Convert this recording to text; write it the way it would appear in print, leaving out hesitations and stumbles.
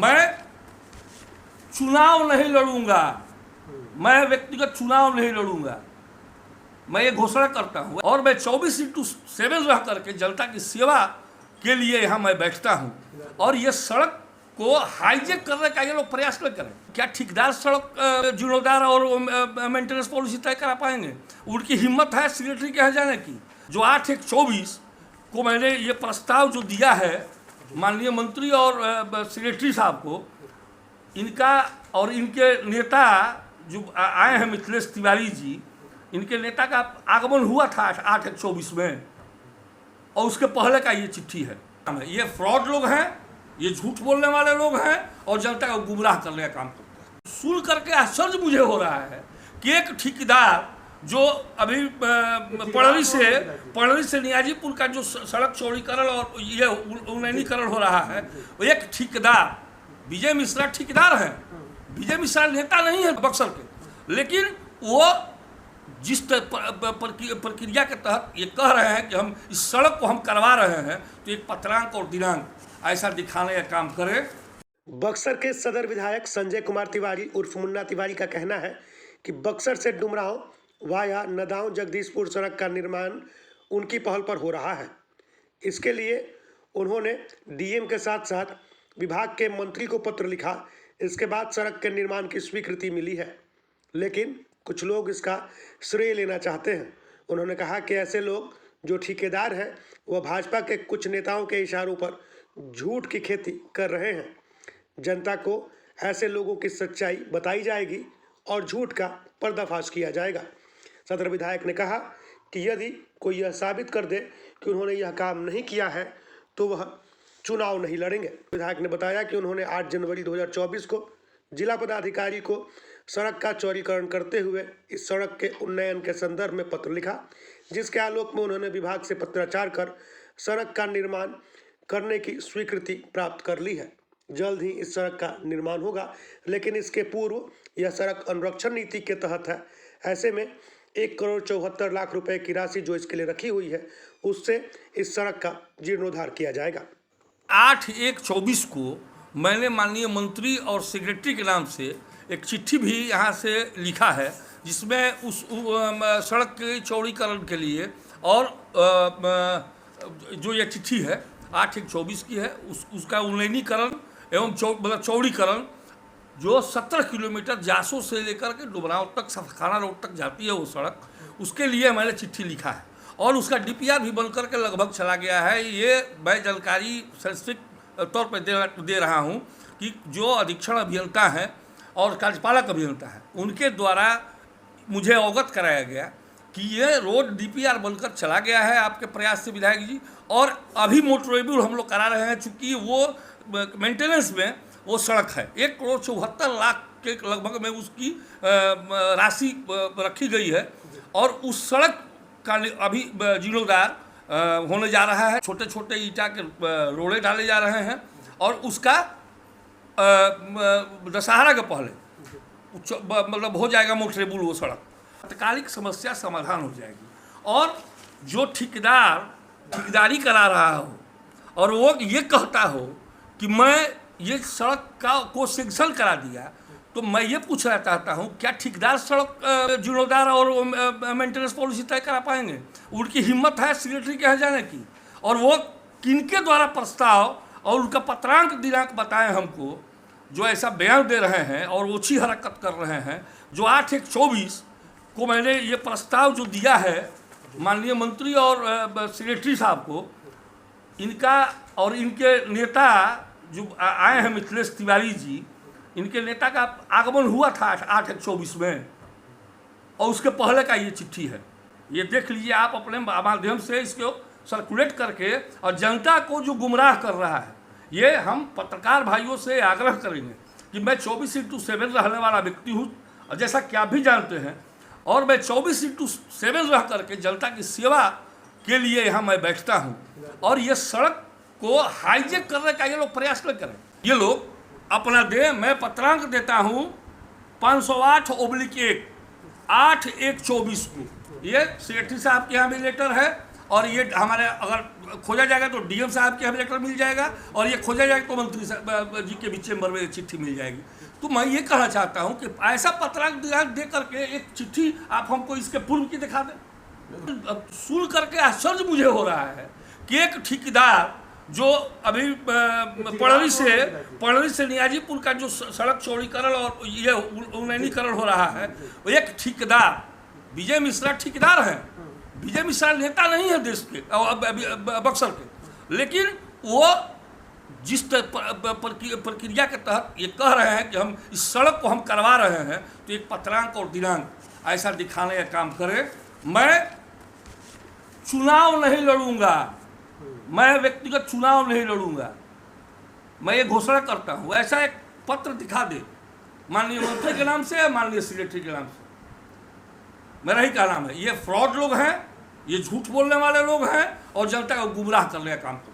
मैं चुनाव नहीं लड़ूंगा, मैं व्यक्तिगत चुनाव नहीं लड़ूंगा, मैं ये घोषणा करता हूँ। और मैं 24/7 रह करके जनता की सेवा के लिए यहाँ मैं बैठता हूँ। और ये सड़क को हाईजेक करने का ये लोग प्रयास न करें। क्या ठेकेदार सड़क जीर्णोद्धार और मेंटेनेंस पॉलिसी तय करा पाएंगे? उनकी हिम्मत है सेक्रेटरी के यहाँ जाने की? जो 8/1/24 को मैंने ये प्रस्ताव जो दिया है माननीय मंत्री और सेक्रेटरी साहब को, इनका और इनके नेता जो आए हैं मिथिलेश तिवारी जी, इनके नेता का आगमन हुआ था 8/1/24 में, और उसके पहले का ये चिट्ठी है। ये फ्रॉड लोग हैं, ये झूठ बोलने वाले लोग हैं और जनता को गुमराह करने का काम करते हैं। सुन करके आश्चर्य मुझे हो रहा है कि एक ठेकेदार जो अभी पड़री से नियाजीपुर का जो सड़क चौड़ीकरण और ये उन्नयनीकरण हो रहा है, वो एक ठेकेदार विजय मिश्रा ठेकेदार हैं। विजय मिश्रा नेता नहीं है बक्सर के, लेकिन वो जिस प्रक्रिया के तहत ये कह रहे हैं कि हम इस सड़क को हम करवा रहे हैं, तो एक पत्रांक और दिनांक ऐसा दिखाने का काम करें। बक्सर के सदर विधायक संजय कुमार तिवारी उर्फ मुन्ना तिवारी का कहना है कि बक्सर से डुमरांव वाया नदांव जगदीशपुर सड़क का निर्माण उनकी पहल पर हो रहा है। इसके लिए उन्होंने डीएम के साथ साथ विभाग के मंत्री को पत्र लिखा। इसके बाद सड़क के निर्माण की स्वीकृति मिली है, लेकिन कुछ लोग इसका श्रेय लेना चाहते हैं। उन्होंने कहा कि ऐसे लोग जो ठेकेदार हैं वह भाजपा के कुछ नेताओं के इशारों पर झूठ की खेती कर रहे हैं। जनता को ऐसे लोगों की सच्चाई बताई जाएगी और झूठ का पर्दाफाश किया जाएगा। सदर विधायक ने कहा कि यदि कोई यह साबित कर दे कि उन्होंने यह काम नहीं किया है तो वह चुनाव नहीं लड़ेंगे। विधायक ने बताया कि उन्होंने 8 जनवरी 2024 को जिला पदाधिकारी को सड़क का चौड़ीकरण करते हुए इस सड़क के उन्नयन के संदर्भ में पत्र लिखा, जिसके आलोक में उन्होंने विभाग से पत्राचार कर सड़क का निर्माण करने की स्वीकृति प्राप्त कर ली है। जल्द ही इस सड़क का निर्माण होगा, लेकिन इसके पूर्व यह सड़क अनुरक्षण नीति के तहत है। ऐसे में 1,74,00,000 रुपए की राशि जो इसके लिए रखी हुई है, उससे इस सड़क का जीर्णोद्धार किया जाएगा। 8/1/24 को मैंने माननीय मंत्री और सेक्रेटरी के नाम से एक चिट्ठी भी यहाँ से लिखा है, जिसमें उस सड़क के चौड़ीकरण के लिए और जो ये चिट्ठी है 8/1/24 की है, उसका उन्नयनीकरण एवं चौड़ीकरण जो 17 किलोमीटर जासो से लेकर के डुमरांव तक सफखाना रोड तक जाती है वो सड़क, उसके लिए मैंने चिट्ठी लिखा है और उसका डीपीआर भी बनकर के लगभग चला गया है। ये मैं जानकारी स्पेसिफिक तौर पर दे रहा हूँ कि जो अधीक्षण अभियंता हैं और कार्यपालक अभियंता है, उनके द्वारा मुझे अवगत कराया गया कि ये रोड डीपीआर बनकर चला गया है आपके प्रयास से विधायक जी, और अभी मोटरेबल हम लोग करा रहे हैं, चूँकि वो मेंटेनेंस में वो सड़क है 1,74,00,000 के लगभग में उसकी राशि रखी गई है और उस सड़क का अभी जीर्णोद्धार होने जा रहा है। छोटे छोटे ईंटा के रोड़े डाले जा रहे हैं और उसका दशहरा के पहले मतलब हो जाएगा मोटरेबल वो सड़क, तत्कालिक समस्या समाधान हो जाएगी। और जो ठेकेदारी करा रहा हो और वो ये कहता हो कि मैं ये सड़क को सेंक्शन करा दिया, तो मैं ये पूछना चाहता हूँ क्या ठेकेदार सड़क जीर्णोद्धार और मेंटेनेंस पॉलिसी तय करा पाएंगे? उनकी हिम्मत है सेक्रेटरी के यहाँ जाने की? और वो किनके द्वारा प्रस्ताव और उनका पत्रांक दिनांक बताएं हमको, जो ऐसा बयान दे रहे हैं और ओछी हरकत कर रहे हैं। जो 8/1/24 को मैंने ये प्रस्ताव जो दिया है माननीय मंत्री और सेक्रेटरी साहब को, इनका और इनके नेता जो आए हैं मिथिलेश तिवारी जी, इनके नेता का आगमन हुआ था 8/1/24 में, और उसके पहले का ये चिट्ठी है। ये देख लीजिए आप अपने माध्यम से इसको सर्कुलेट करके, और जनता को जो गुमराह कर रहा है, ये हम पत्रकार भाइयों से आग्रह करेंगे कि मैं 24/7 रहने वाला व्यक्ति हूँ, जैसा कि आप भी जानते हैं, और मैं 24/7 रह करके जनता की सेवा के लिए यहाँ मैं बैठता हूँ। और ये सड़क को हाईजेक करने का ये लोग प्रयास न करें। ये लोग अपना दे, मैं पत्रांक देता हूँ 508/1 8/1/24 को। ये सेक्रेटरी साहब के यहाँ भी लेटर है और ये हमारे अगर खोजा जाएगा तो डीएम साहब के हमें लेटर मिल जाएगा, और ये खोजा जाएगा तो मंत्री साहब जी के भी चेम्बर में चिट्ठी मिल जाएगी। तो मैं ये कहना चाहता हूँ कि ऐसा पत्र दे करके एक चिट्ठी आप हमको इसके पूर्व की दिखा दें। अब सुन करके आश्चर्य मुझे हो रहा है कि एक ठेकेदार जो अभी पड़री से नियाजीपुर का जो सड़क चौड़ीकरण और ये उन्नयनीकरण हो रहा है, एक ठेकेदार विजय मिश्रा ठेकेदार हैं। विजय मिश्रा नेता नहीं है देश के बक्सर के, लेकिन वो जिस प्रक्रिया के तहत ये कह रहे हैं कि हम इस सड़क को हम करवा रहे हैं, तो एक पत्रांक और दिनांक ऐसा दिखाने का काम करें। मैं चुनाव नहीं लड़ूंगा, मैं व्यक्तिगत चुनाव नहीं लड़ूंगा, मैं ये घोषणा करता हूँ। ऐसा एक पत्र दिखा दे माननीय मंत्री के नाम से, माननीय सेक्रेटरी के नाम से। मेरा ही क्या नाम है, ये फ्रॉड लोग हैं, ये झूठ बोलने वाले लोग हैं और जनता को गुमराह करने का काम करते हैं।